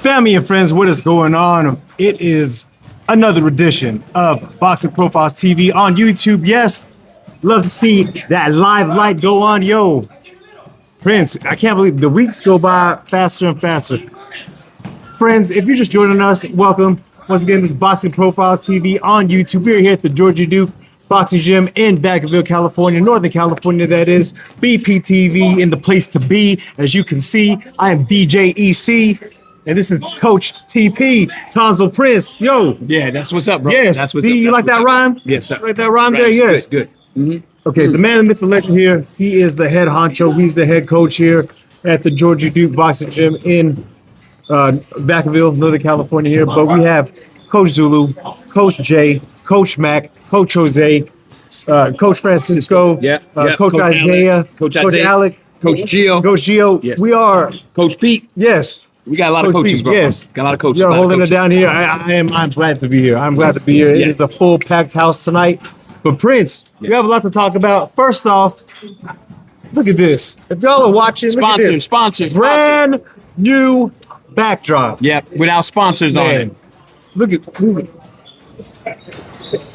Family and friends, what is going on? It is another edition of Boxing Profiles TV on YouTube. Yes, love to see that live light go on. Yo, Prince, I can't believe the weeks go by faster and faster. Friends, if you're just joining us, welcome. Once again, this is Boxing Profiles TV on YouTube. We're here at the Georgia Duke Boxing Gym in Vacaville, California, Northern California, that is. BPTV in the place to be. As you can see, I am DJ EC. And this is Coach TP, Tonsil Prince. Yo. Yeah, that's what's up, bro. Yes. That's what's See, up. you like that rhyme? Yes, sir. Like that rhyme there? Yes. Good. Okay, the man, the myth, the legend here. He is the head honcho. He's the head coach here at the Georgia Duke Boxing Gym in Vacaville, Northern California here. But we have Coach Zulu, Coach Jay, Coach Mac, Coach Jose, Coach Francisco, Coach Isaiah, Coach Alec, Coach Gio. Coach Gio. Yes. We are, Coach Pete. yes. We got a lot of Coach coaches, Pete, bro. yes. Got a lot of coaches. You're holding it down here. I'm glad to be here. I'm glad to be here. It Yes. is a full packed house tonight. But Prince, we have a lot to talk about. First off, look at this. If y'all are watching, look at this. Sponsors. Brand new backdrop. Yep, without sponsors on Man, it. look at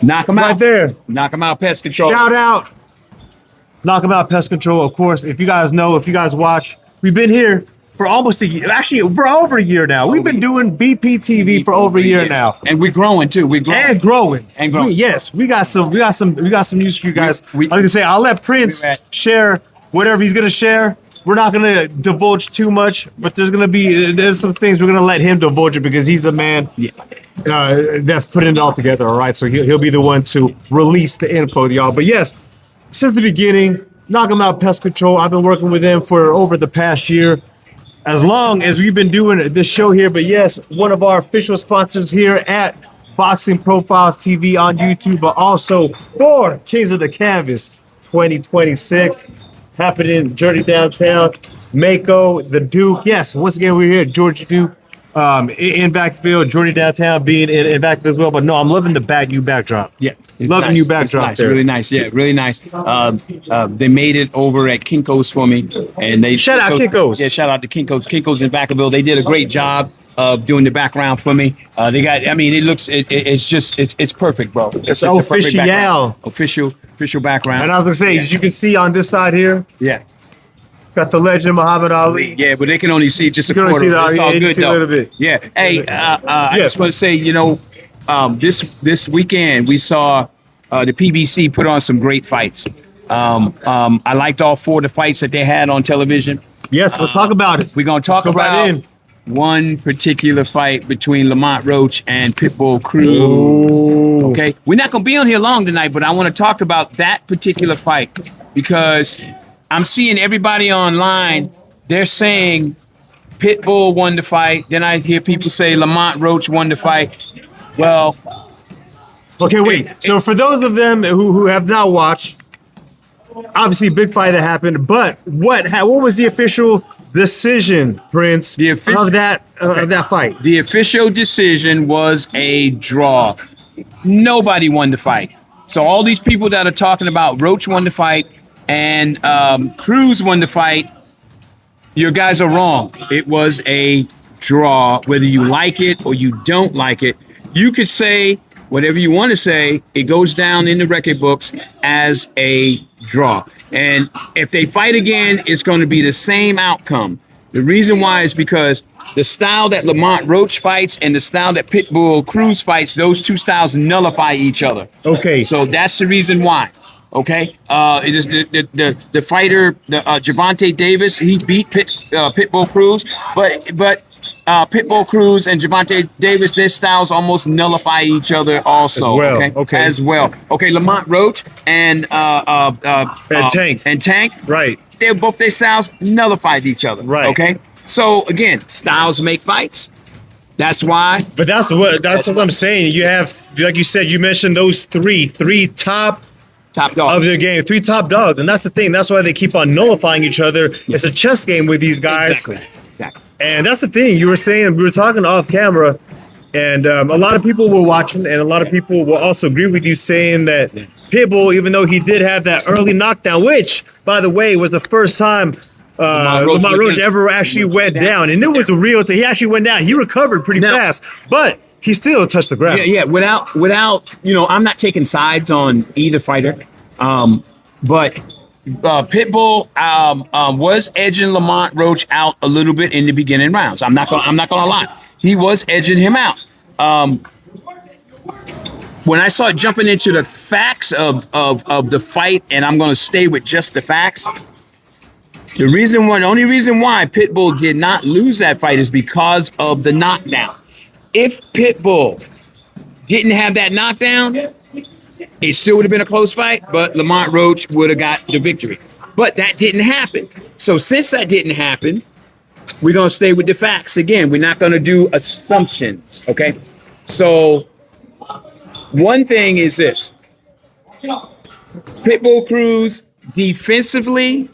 Knock them right out. there. Knock them out, pest control. Shout out. Knock 'em out, Pest Control. Of course, if you guys know, if you guys watch, we've been here for almost a year. Actually, for over a year now. We've been doing BPTV for over a year now. And we're growing too. We're growing. And growing. And growing. Yes, we got some news for you guys. We- like I say, I'll let Prince We're at- share whatever he's gonna share. We're not gonna divulge too much, but there's some things we're gonna let him divulge it because he's the man that's putting it all together. All right, so he'll be the one to release the info to y'all. But yes, since the beginning, Knock 'em Out Pest Control. I've been working with them for over the past year, as long as we've been doing this show here. But yes, one of our official sponsors here at Boxing Profiles TV on YouTube, but also for Kings of the Canvas 2026 happening in Jersey downtown, Mako, the Duke. Yes, once again, we're here at Georgia Duke in Vacaville, Georgia downtown being in Vacaville as well. But no, I'm loving the new backdrop. Yeah, it's Loving nice. you backdrop It's nice. there. Really nice. Yeah, really nice. They made it over at Kinko's for me, and they Shout out Kinko's. Yeah, shout out to Kinko's. Kinko's in Vacaville. They did a great job of doing the background for me. They got. I mean, it's perfect, bro. It's a perfect official. background. Official background. And I was gonna say, as you can see on this side here, Yeah. got the legend Muhammad Ali. Yeah, but they can only see just a can only quarter. see the- It's yeah, all you good see a though. little bit. Yeah. Hey, I just want to say, this weekend we saw the PBC put on some great fights. I liked all four of the fights that they had on television. Yes, let's talk about it. We're gonna talk Go right about in. one particular fight between Lamont Roach and Pitbull Cruz. Ooh. Okay, we're not gonna be on here long tonight, but I want to talk about that particular fight because I'm seeing everybody online. They're saying Pitbull won the fight. Then I hear people say Lamont Roach won the fight. Well, Okay, wait. So for those of them who have not watched, obviously big fight that happened. But what was the official decision, Prince, of that fight? the official decision was a draw. Nobody won the fight. So all these people that are talking about Roach won the fight and Cruz won the fight, your guys are wrong. It was a draw. Whether you like it or you don't like it, you could say whatever you want to say. It goes down in the record books as a draw. And if they fight again, it's going to be the same outcome. The reason why is because the style that Lamont Roach fights and the style that Pitbull Cruz fights, those two styles nullify each other. Okay. So that's the reason why. Okay. It is the fighter, Gervonta Davis. He beat Pitbull Cruz, but Pitbull Cruz and Gervonta Davis, their styles almost nullify each other also. As well, okay. As well. Okay. Lamont Roach and Tank. and Tank. Right. Their styles nullified each other. Right. Okay. So again, styles make fights. That's why. But that's what I'm saying. You have, like you said, you mentioned those three top Top dogs. of the game, three top dogs, and that's the thing. That's why they keep on nullifying each other. It's a chess game with these guys. Exactly. And that's the thing you were saying. We were talking off camera, and a lot of people were watching, and a lot of people will also agree with you saying that Pitbull, even though he did have that early knockdown, which, by the way, was the first time Lamont Roach ever actually went down. And it was a real thing. He actually went down. He recovered pretty Now- fast, but he still touched the ground. Yeah, without, I'm not taking sides on either fighter, but Pitbull was edging Lamont Roach out a little bit in the beginning rounds. I'm not gonna lie, he was edging him out. When I started jumping into the facts of the fight, and I'm gonna stay with just the facts. The only reason why Pitbull did not lose that fight is because of the knockdown. If Pitbull didn't have that knockdown, it still would have been a close fight, but Lamont Roach would have got the victory. But that didn't happen. So since that didn't happen, we're going to stay with the facts again. We're not going to do assumptions, okay? So one thing is this. Pitbull Cruz defensively,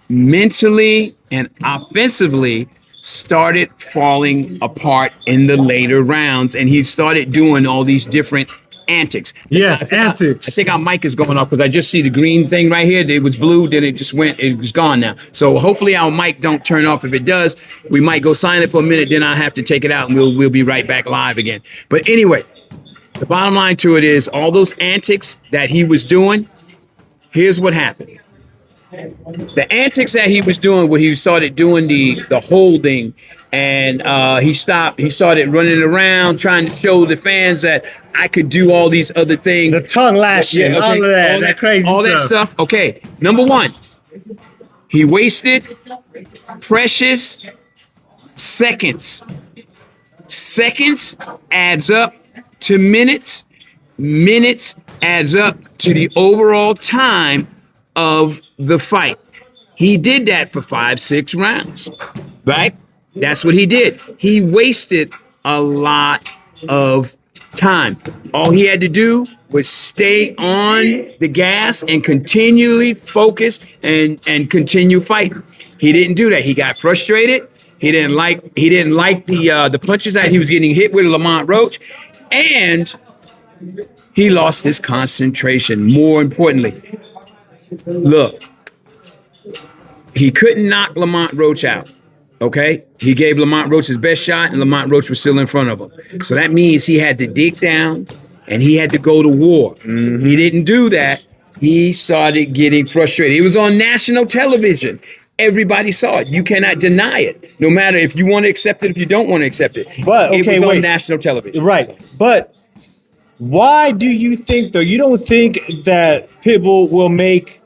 mentally, and offensively started falling apart in the later rounds, and he started doing all these different antics. Yes, antics. I think our mic is going off because I just see the green thing right here. It was blue, then it just went, it was gone now. So hopefully our mic don't turn off. If it does, we might go silent for a minute, then I'll have to take it out and we'll be right back live again. But anyway, the bottom line to it is all those antics that he was doing, here's what happened. The antics that he was doing when he started doing the holding, and he started running around trying to show the fans that I could do all these other things. The tongue lashing, all of that, that crazy all stuff. that stuff. Okay, number one, he wasted precious seconds. Seconds adds up to minutes. Minutes adds up to the overall time of the fight. He did that for 5-6 rounds, right? That's what he did. He wasted a lot of time. All he had to do was stay on the gas and continually focus and continue fighting. He didn't do that. He got frustrated. He didn't like the punches that he was getting hit with Lamont Roach, and he lost his concentration. More importantly, look, he couldn't knock Lamont Roach out, okay? He gave Lamont Roach his best shot, and Lamont Roach was still in front of him. So that means he had to dig down, and he had to go to war. He didn't do that. He started getting frustrated. It was on national television. Everybody saw it. You cannot deny it, no matter if you want to accept it, if you don't want to accept it. But, okay, it was wait. on national television. Right. But why do you think, though, you don't think that Pitbull will make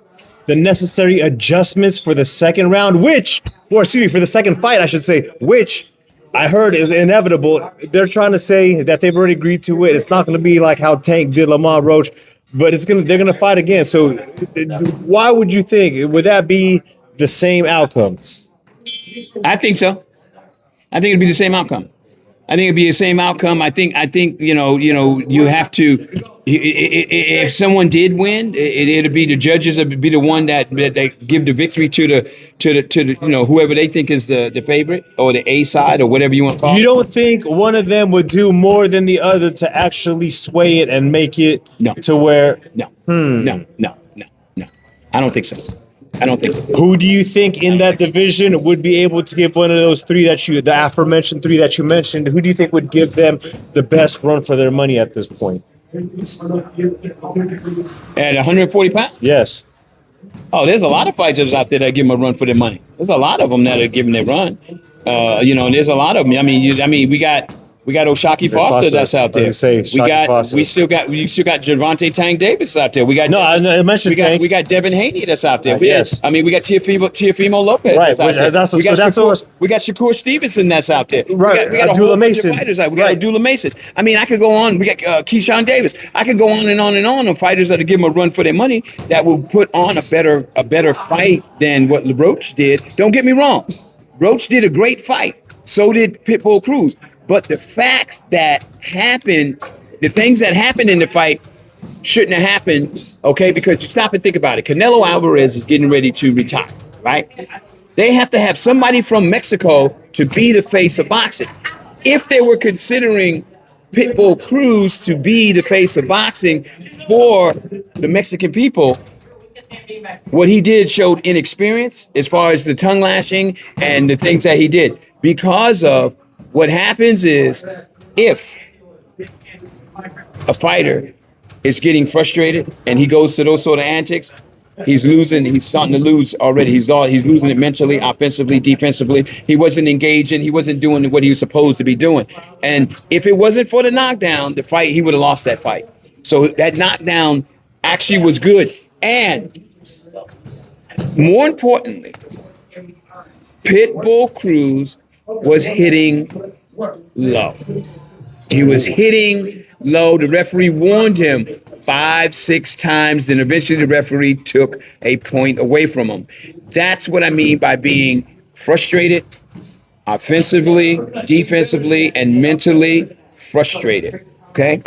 the necessary adjustments for the second round, for the second fight, I should say, which I heard is inevitable. They're trying to say that they've already agreed to it. It's not going to be like how Tank did Lamont Roach, but they're going to fight again. So why would you think? Would that be the same outcome? I think so. I think it'd be the same outcome. I think it'd be the same outcome. I think you have to. If someone did win, it'd be the judges. It'd be the one that they give the victory to the whoever they think is the favorite or the A side or whatever you want to call it. You don't think one of them would do more than the other to actually sway it and make it to where? No. I don't think so. Who do you think in that division would be able to give one of those three the aforementioned three that you mentioned? Who do you think would give them the best run for their money at this point? At 140 pounds? Yes. Oh, there's a lot of fighters out there that give them a run for their money. There's a lot of them that are giving their run. And there's a lot of them. I mean, we got O'Shaquie Foster that's out there. We still got Gervonta Tank Davis out there. I mentioned Tank. We got Devin Haney that's out there. Yes. We got Teofimo Lopez. Right. That's out there. We got Shakur Stevenson that's out there. Right. We got Abdullah Mason. We got Abdullah Mason. I mean, I could go on. We got Keyshawn Davis. I could go on and on and on fighters that give them a run for their money that will put on a better fight than what Roach did. Don't get me wrong. Roach did a great fight. So did Pitbull Cruz. But the facts that happened, the things that happened in the fight shouldn't have happened, okay? Because you stop and think about it. Canelo Alvarez is getting ready to retire, right? They have to have somebody from Mexico to be the face of boxing. If they were considering Pitbull Cruz to be the face of boxing for the Mexican people, what he did showed inexperience as far as the tongue lashing and the things that he did. Because of what happens is if a fighter is getting frustrated and he goes to those sort of antics, he's starting to lose already. He's losing it mentally, offensively, defensively. He wasn't engaging. He wasn't doing what he was supposed to be doing. And if it wasn't for the knockdown, the fight, he would have lost that fight. So that knockdown actually was good. And more importantly, Pitbull Cruz was hitting low. He was hitting low. The referee warned him 5-6 times, and eventually the referee took a point away from him. That's what I mean by being frustrated, offensively, defensively, and mentally frustrated. Okay?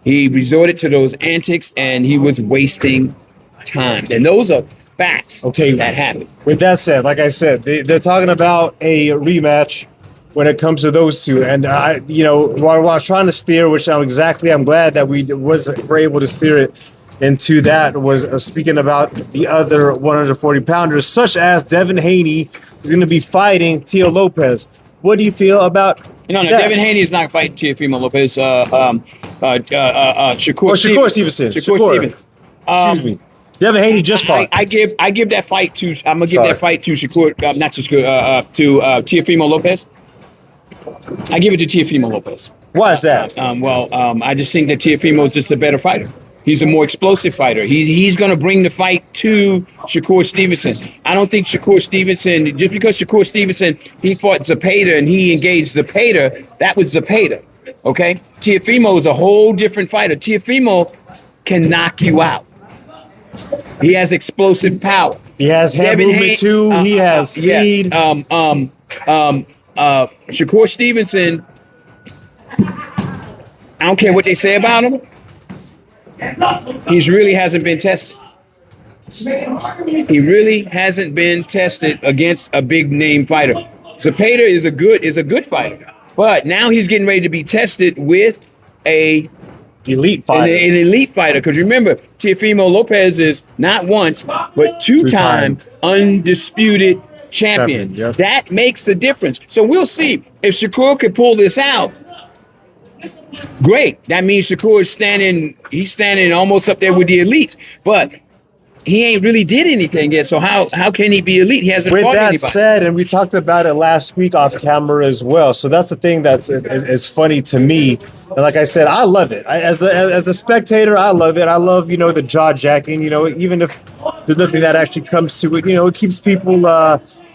He resorted to those antics, and he was wasting time. And those are facts. Okay. That happened. With that said, like I said, they're talking about a rematch when it comes to those two. And while I was trying to steer, I'm glad that were able to steer it into that, was speaking about the other 140 pounders, such as Devin Haney, who's going to be fighting Teo Lopez. What do you feel about No, that? Devin Haney is not fighting Teofimo Lopez. Shakur Stevenson. Shakur Stevens. Excuse me. Devin Haney just fought. I give that fight to. I'm gonna give that fight to Shakur, not to Shakur, to Teofimo Lopez. I give it to Teofimo Lopez. Why is that? I just think that Teofimo is just a better fighter. He's a more explosive fighter. He's going to bring the fight to Shakur Stevenson. I don't think Shakur Stevenson, just because Shakur Stevenson, he fought Zepeda and he engaged Zepeda, that was Zepeda, okay? Teofimo is a whole different fighter. Teofimo can knock you out. He has explosive power. He has hand movement too. He has speed. Shakur Stevenson, I don't care what they say about him. He really hasn't been tested. He really hasn't been tested against a big name fighter. Zepeda is a good fighter, but now he's getting ready to be tested with an elite fighter. Because remember, Teofimo Lopez is not once but two-time undisputed champion. Yep. That makes a difference. So we'll see if Shakur could pull this out. Great. That means Shakur is standing almost up there with the elites, but he ain't really did anything yet. So how can he be elite? He hasn't fought anybody. With that said, and we talked about it last week off camera as well. So that's the thing that's is funny to me. And like I said, I love it. As a spectator, I love it. I love, the jaw jacking, even if there's nothing that actually comes to it, it keeps people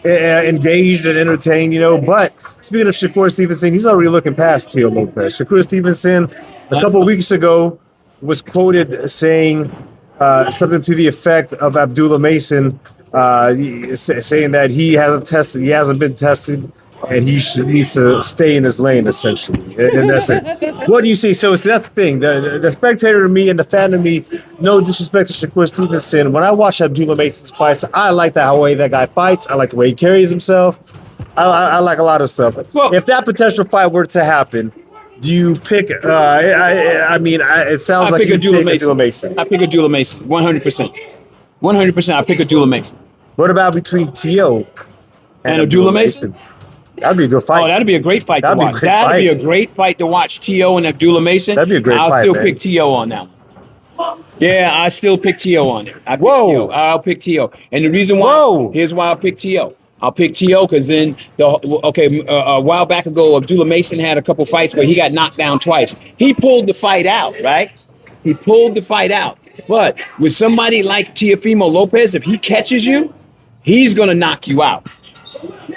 engaged and entertained, But speaking of Shakur Stevenson, he's already looking past Teo Lopez. Shakur Stevenson, a couple of weeks ago, was quoted saying something to the effect of Abdullah Mason saying that he hasn't been tested, and he needs to stay in his lane, essentially. And that's it. What do you see? So that's the thing. The spectator to me and the fan to me, no disrespect to Shakur Stevenson. When I watch Abdullah Mason's fights, I like the way that guy fights. I like the way he carries himself. I like a lot of stuff. Well, if that potential fight were to happen, do you pick? It sounds like you pick Abdullah Mason. I pick Abdullah Mason, 100%. 100%. I pick Abdullah Mason. What about between Teo and Abdullah Mason? That'd be a good fight. Oh, that'd be a great fight to watch. That'd be a great fight to watch. Teo and Abdullah Mason. That'd be a great fight. I'll still pick Teo on that one. Yeah, I still pick Teo on it. I'll pick Teo. And the reason why, here's why I'll pick Teo. I'll pick Teo because then, a while back ago, Abdullah Mason had a couple fights where he got knocked down twice. He pulled the fight out, right? He pulled the fight out. But with somebody like Teofimo Lopez, if he catches you, he's going to knock you out.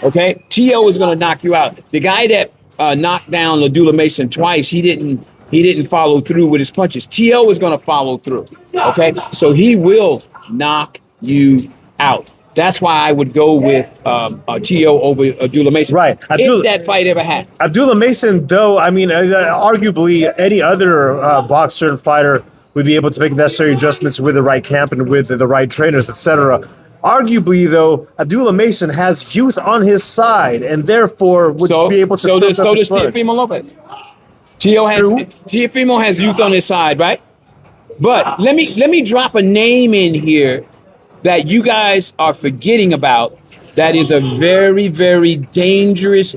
Okay? Teo is going to knock you out. The guy that knocked down Abdullah Mason twice, he didn't follow through with his punches. Teo is going to follow through. Okay? So he will knock you out. That's why I would go with Teo over Abdullah Mason. Right. If that fight ever happened. Abdullah Mason, though, arguably any other boxer and fighter would be able to make necessary adjustments with the right camp and with the right trainers, etc. Arguably, though, Abdullah Mason has youth on his side, and therefore would be able to. So does Teofimo Lopez. Teofimo has youth on his side, right? But let me drop a name in here that you guys are forgetting about. That is a very, very dangerous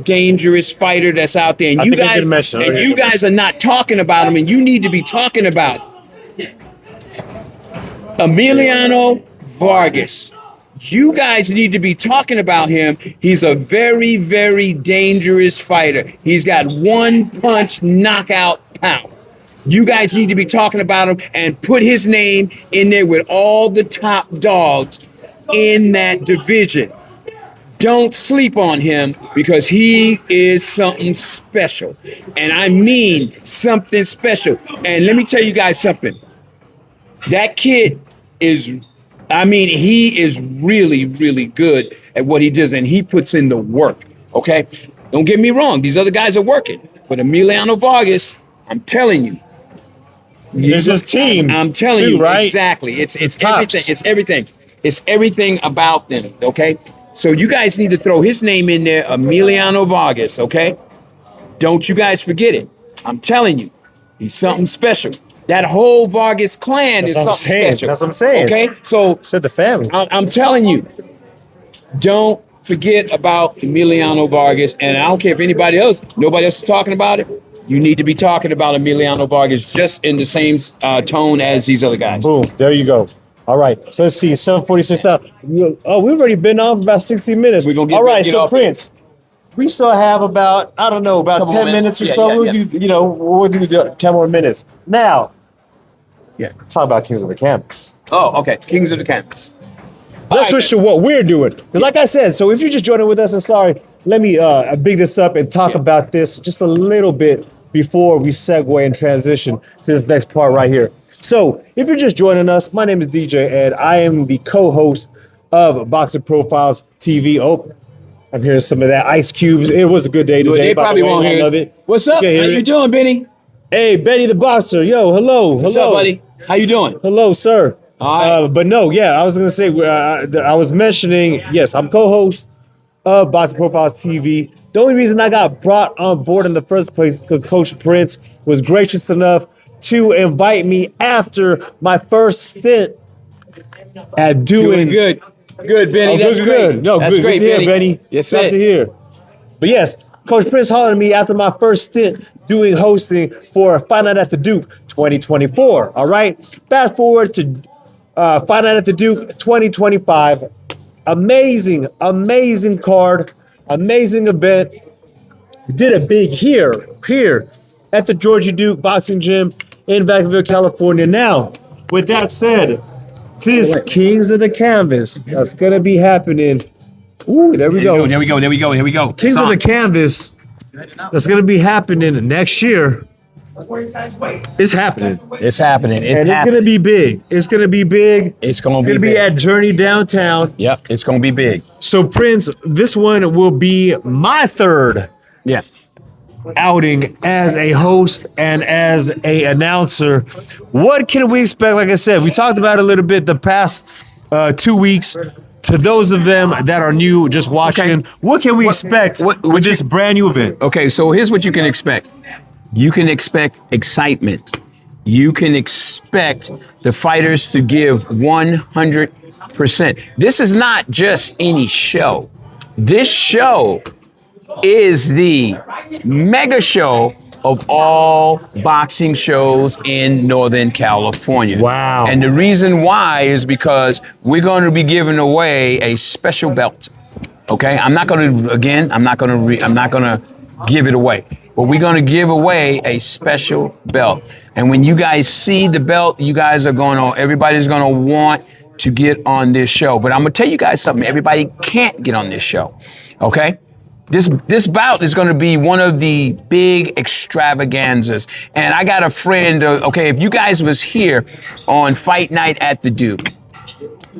fighter that's out there, and you think I guys did mention it. and you guys are not talking about him, and you need to be talking about Emiliano Vargas. You guys need to be talking about him. He's a very, very dangerous fighter. He's got one punch knockout power. You guys need to be talking about him and put his name in there with all the top dogs in that division. Don't sleep on him because he is something special. And I mean something special. And let me tell you guys something. That kid he is really, really good at what he does, and he puts in the work, okay? Don't get me wrong. These other guys are working. But Emiliano Vargas, I'm telling you. It's his team. I'm telling too, you, right? exactly. It's Pops. everything. It's everything. It's everything about them, okay? So you guys need to throw his name in there, Emiliano Vargas, okay? Don't you guys forget it. I'm telling you, he's something special. That whole Vargas clan is something special. That's what I'm saying. Okay, so Said the family. I'm telling you, don't forget about Emiliano Vargas, and I don't care if nobody else is talking about it. You need to be talking about Emiliano Vargas just in the same tone as these other guys. Boom. There you go. All right. So let's see. 7:46 now. We've already been on for about 60 minutes. We're gonna All right. get So off Prince, we still have about, I don't know, about Couple 10 more minutes or minutes. so. Yeah, We'll do 10 more minutes. Now, Yeah. talk about Kings of the Campus. Oh, okay. Kings of the Campus. Let's switch to what we're doing. Because like I said, so if you're just joining with us, and sorry, let me big this up and talk about this just a little bit before we segue and transition to this next part right here. So if you're just joining us, my name is DJ Ed. I am the co-host of Boxing Profiles TV. Oh, I'm hearing some of that Ice Cubes. It was a good day today. They by the probably way. won't I hear love it. it. What's up? How You can't hear you it. doing, Benny? Hey, Benny the Boxer. Yo, hello. What's hello. up, buddy? How you doing? Hello, sir. All right. But no, yeah, I was gonna say I was mentioning. Yes, I'm co-host of Boxing Profiles TV. The only reason I got brought on board in the first place is because Coach Prince was gracious enough to invite me after my first stint at doing Good. Good, Benny. Oh, That's good, great. good. No, That's good, great, good to hear, Benny. Yes, Glad sir. to hear. But yes, Coach Prince hollered at me after my first stint doing hosting for Fight Night at the Duke 2024. All right. Fast forward to Fight Night at the Duke 2025. Amazing, amazing card, amazing event. Did it big here at the Georgia Duke Boxing Gym in Vacaville, California. Now, with that said, this Kings of the Canvas that's gonna be happening. Ooh, there we go. There we go. Kings of the Canvas that's gonna be happening next year. It's happening. It's happening. And it's gonna be big. It's gonna be big. It's gonna It's be gonna be big. at Journey Downtown. Yep, it's gonna be big. So Prince, this one will be my third Yeah. outing as a host and as a announcer. What can we expect? Like I said, we talked about it a little bit the past 2 weeks. To those of them that are new, just watching, Okay. what can we expect with this brand new event? Okay, so here's what you can expect. You can expect excitement. You can expect the fighters to give 100%. This is not just any show. This show is the mega show of all boxing shows in Northern California. Wow. And the reason why is because we're going to be giving away a special belt. Okay? I'm not going to give it away. But we're going to give away a special belt. And when you guys see the belt, everybody's going to want to get on this show. But I'm going to tell you guys something. Everybody can't get on this show. Okay? This bout is going to be one of the big extravaganzas. And I got a friend, if you guys was here on Fight Night at the Duke,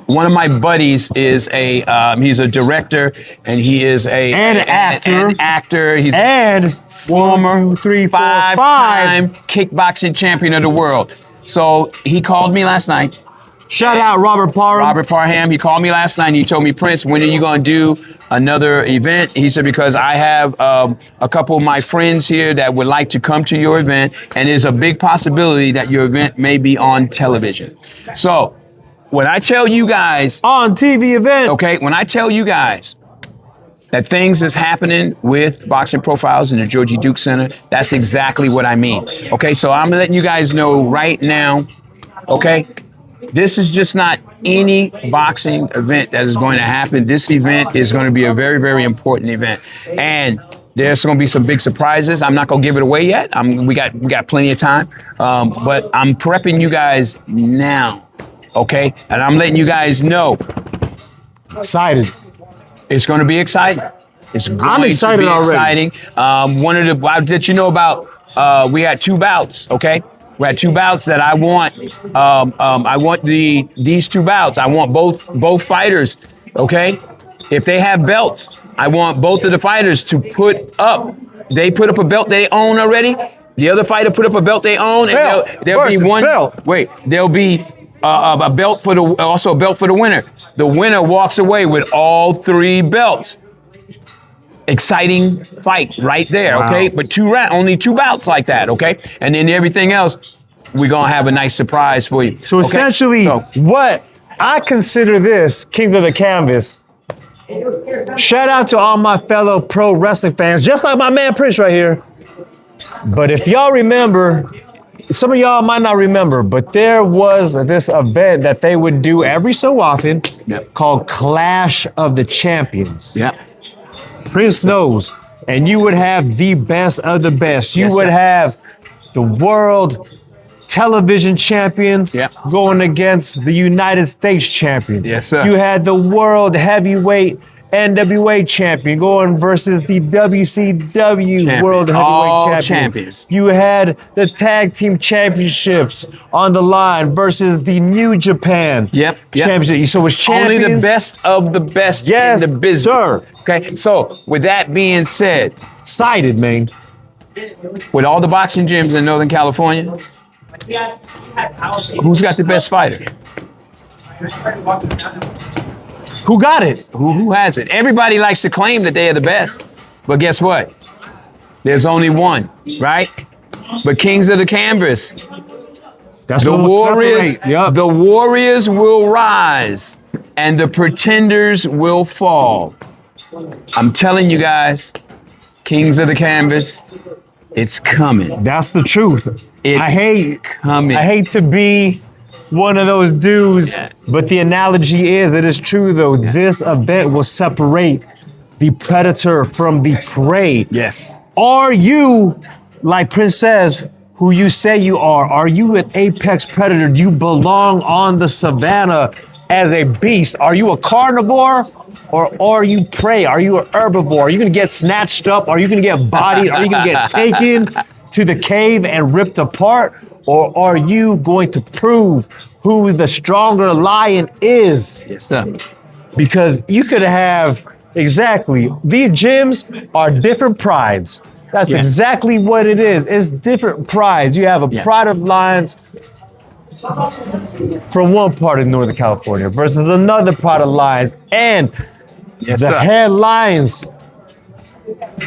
one of my buddies is he's a director and he is an actor. He's former 5-time kickboxing champion of the world. So he called me last night. Shout out Robert Parham. He called me last night and he told me, Prince, when are you going to do another event? He said, because I have a couple of my friends here that would like to come to your event, and there's a big possibility that your event may be on television. So when I tell you guys, on TV event. okay, when I tell you guys that things is happening with Boxing Profiles in the Georgie Duke Center, that's exactly what I mean. Okay, so I'm letting you guys know right now, okay, this is just not any boxing event that is going to happen. This event is going to be a very, very important event. And there's going to be some big surprises. I'm not going to give it away yet. We got plenty of time, but I'm prepping you guys now, okay? And I'm letting you guys know Excited. it's going to be exciting. It's going I'm excited to be already. exciting. One of the I did you know about? We had 2 bouts. Okay, we had 2 bouts that I want. I want these 2 bouts. I want both fighters. Okay, if they have belts, I want both of the fighters to put up. They put up a belt they own already. The other fighter put up a belt they own, Belt and there'll be versus one. belt. Wait, there'll be a belt for also a belt for the winner. The winner walks away with all 3 belts. Exciting fight right there, Wow. okay? But only 2 bouts like that, okay? And then everything else, we're gonna have a nice surprise for you. So okay? essentially, So, what I consider this Kings of the Canvas. Shout out to all my fellow pro wrestling fans, just like my man Prince right here. But if y'all remember, some of y'all might not remember, but there was this event that they would do every so often Yep. called Clash of the Champions. yeah, Prince knows. And you would have the best of the best. You Yes, would sir. have the world television champion Yeah. going against the United States champion. Yes, sir. You had the world heavyweight NWA champion going versus the WCW Champion. World Heavyweight All Champion. champions. You had the tag team championships on the line versus the New Japan Yep. championship. So it's champions. only the best of the best Yes, in the business. sir. Okay, so with that being said, Excited, man. with all the boxing gyms in Northern California, who's got the best fighter? Who got it? Who has it? Everybody likes to claim that they are the best, but guess what? There's only one, right? But Kings of the Canvas, That's the what will Warriors, separate. Yup. the Warriors will rise, and the pretenders will fall. I'm telling you guys, Kings of the Canvas, it's coming. That's the truth. It's I coming. hate to be one of those dudes, Yeah. but the analogy is, it is true though. This event will separate the predator from the prey. Yes. Are you, like Prince says, who you say you are? Are you an apex predator? Do you belong on the savannah as a beast? Are you a carnivore or are you prey? Are you an herbivore? Are you gonna get snatched up? Are you gonna get bodied? Are you gonna get taken to the cave and ripped apart? Or are you going to prove who the stronger lion is? Yes, sir. Because you could have, exactly, these gyms are different prides. That's Yes. exactly what it is. It's different prides. You have a Yeah. pride of lions from one part of Northern California versus another pride of lions. And Yes, the sir. head lions,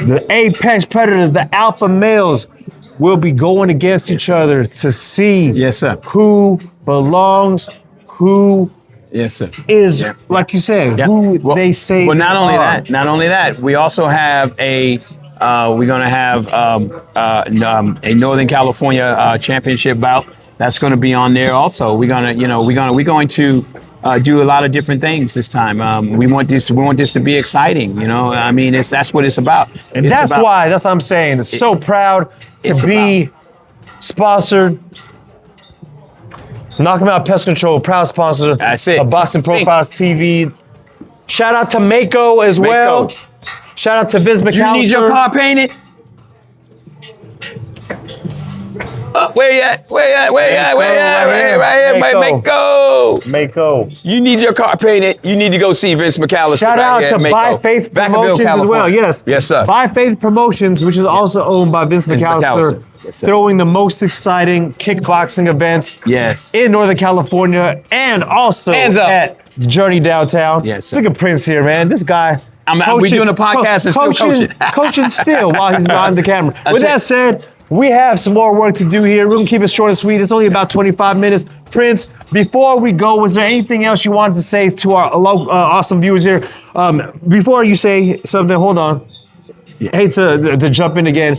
the apex predators, the alpha males will be going against each other to see Yes, sir. who belongs, who Yes, sir. is, Yeah. like you said, Yeah. who Well- they say Well, not they only are. that, we also have we're going to have a Northern California championship bout. That's going to be on there also. We're going to do a lot of different things this time. We want this to be exciting. You know, I mean, that's what it's about. And It's that's about- why, that's what I'm saying. It's so proud to it's be sponsored. Knock 'em Out Pest Control, proud sponsor That's it. of Boxing Profiles TV. Shout out to Mako as well. Mako. Shout out to Vince McAllister. You need your car painted? Where you at? Right here, Mako. Mako. Mako. You need your car painted. You need to go see Vince McAllister. Shout right out here to at Mako. By Faith Vacaville, Promotions as well. California. Yes. Yes, sir. By Faith Promotions, which is also owned by Vince McAllister, McAllister. Yes, sir. throwing the most exciting kickboxing events Yes. in Northern California and also Hands up. at Journey Downtown. Yes, sir. Look at Prince here, man. This guy. we doing a podcast and still coaching. coaching still while he's behind the camera. With it. that said, we have some more work to do here. We're gonna keep it short and sweet. It's only about 25 minutes. Prince, before we go, was there anything else you wanted to say to our awesome viewers here? Before you say something, hold on. I hate to jump in again.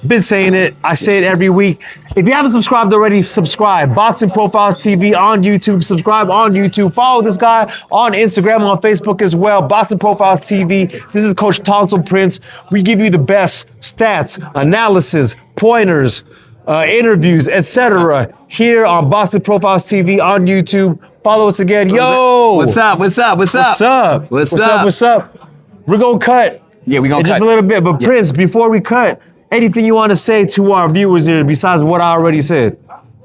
Been saying it. I say it every week. If you haven't subscribed already, subscribe. Boxing Profiles TV on YouTube. Subscribe on YouTube. Follow this guy on Instagram, on Facebook as well. Boxing Profiles TV. This is Coach Tonsil Prince. We give you the best stats, analysis, pointers, interviews, etc. here on Boxing Profiles TV on YouTube. Follow us again. Yo! What's up? What's up? What's up? What's up? What's up? What's up? We're going to cut. Yeah, we're going to cut. Just a little bit. But Prince, before we cut, anything you want to say to our viewers here besides what I already said?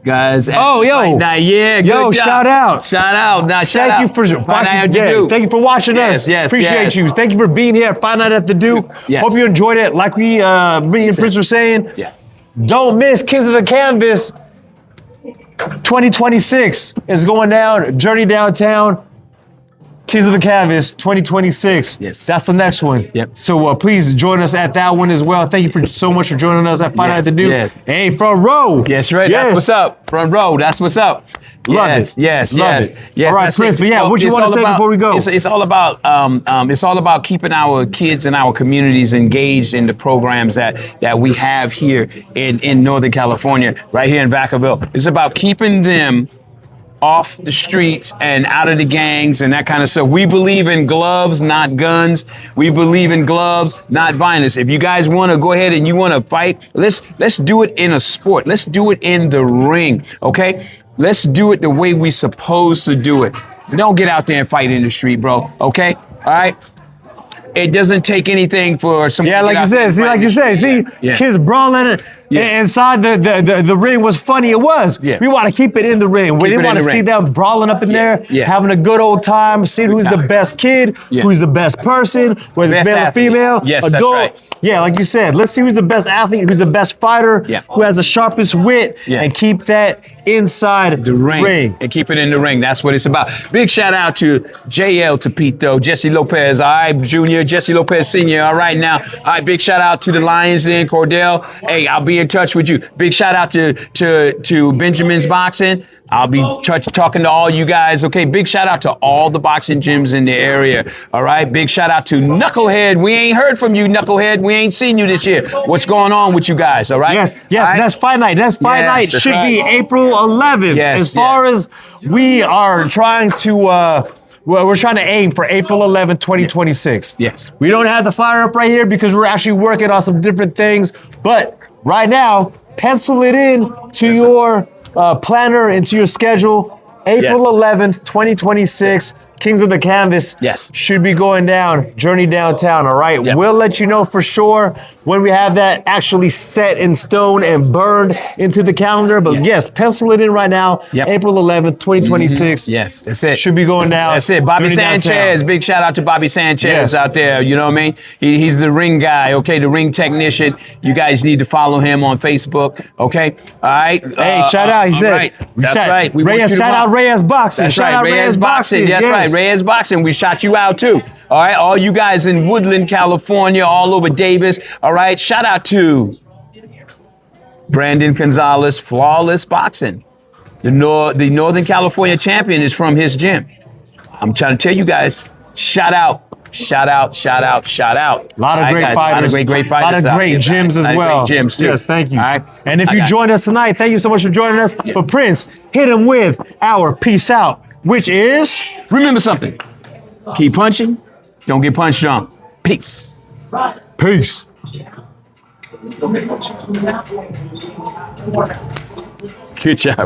Guys. Oh, yo. Right now, yeah, good Yo, job. shout out. Shout out. Now, shout Thank out. you for thank you for watching us. Yes, Appreciate yes. you. Thank you for being here. Find out at the Duke. Yes. Hope you enjoyed it. Like me and Prince were saying, Yeah. don't miss Kings of the Canvas 2026 is going down. Journey Downtown. Kings of the Canvas 2026. Yes. That's the next one. Yep. So please join us at that one as well. Thank you so much for joining us at Fight Night at the Duke. Yes. Hey, front row. Yes, right. Yes. That's what's up. Front row. That's what's up. Love yes, it. yes, Love yes, it. yes. All right, That's Prince, it. but yeah, Well, what you it's want to all say about- before we go? It's all about keeping our kids and our communities engaged in the programs that we have here in Northern California, right here in Vacaville. It's about keeping them off the streets and out of the gangs and that kind of stuff. We believe in gloves, not guns. We believe in gloves, not violence. If you guys want to go ahead and you want to fight, let's do it in a sport. Let's do it in the ring, okay? Let's do it the way we supposed to do it. Don't get out there and fight in the street, bro, okay? All right? It doesn't take anything for someone Yeah, to like get you out there said. and See, fight like in you the said. street. See, Yeah. kids brawling Yeah. inside the ring was funny. It was. Yeah. We want to keep it in the ring. We Keep it didn't in want to the see ring. them brawling up in there, Yeah. having a good old time, seeing who's the time. best kid, Yeah. who's the best person, whether it's Best male or athlete. female, Yes, that's adult. right. Yeah, like you said, let's see who's the best athlete, who's the best fighter, Yeah. who has the sharpest wit, Yeah. and keep that inside The ring. And keep it in the ring. That's what it's about. Big shout out to JL Tepito, Jesse Lopez, all right, Jr., Jesse Lopez Sr., all right now. All right, big shout out to the Lions Den, Cordell. Hey, I'll be in touch with you. Big shout out to Benjamin's Boxing. I'll be talking to all you guys. Okay, big shout out to all the boxing gyms in the area. All right, big shout out to Knucklehead. We ain't heard from you, Knucklehead. We ain't seen you this year. What's going on with you guys? All right. Yes, All right? that's Fight Night. That's Fight Yes, Night that's should be right. April 11th. Yes, as far yes. as we are trying to, we're trying to aim for April 11th, 2026. Yes. We don't have the flyer up right here because we're actually working on some different things. But right now, pencil it in to Yes, sir. your planner, into your schedule. April Yes. 11th, 2026. Kings of the Canvas Yes. should be going down, Journey Downtown, all right? Yep. We'll let you know for sure when we have that actually set in stone and burned into the calendar. But Yeah. yes, pencil it in right now, Yep. April 11th, 2026. Yes, that's it. Should be going down. That's it. Bobby Journey Sanchez. Downtown. Big shout out to Bobby Sanchez Yes. out there. You know what I mean? He's the ring guy, okay? The ring technician. You guys need to follow him on Facebook, okay? All right? Hey, shout out. He all said, right. That's right. We want Reyes, you to shout rock. out Reyes Boxing. That's shout right. out Reyes Boxing. That's yes. right. Reyes Boxing. We shot you out too. All right. All you guys in Woodland, California, all over Davis. All right. Shout out to Brandon Gonzalez, Flawless Boxing. The Northern California champion is from his gym. I'm trying to tell you guys, shout out. Shout out, shout out, shout out. A lot of All right, great guys, fighters. A lot of great fighters. A lot of out great there, gyms guys. as A lot of well. Great gyms too. Yes, thank you. All right. And if I you got joined us tonight, thank you so much for joining us. For Prince, hit him with our peace out, which is... Remember something. Keep punching. Don't get punched on. Peace. Peace. Good job.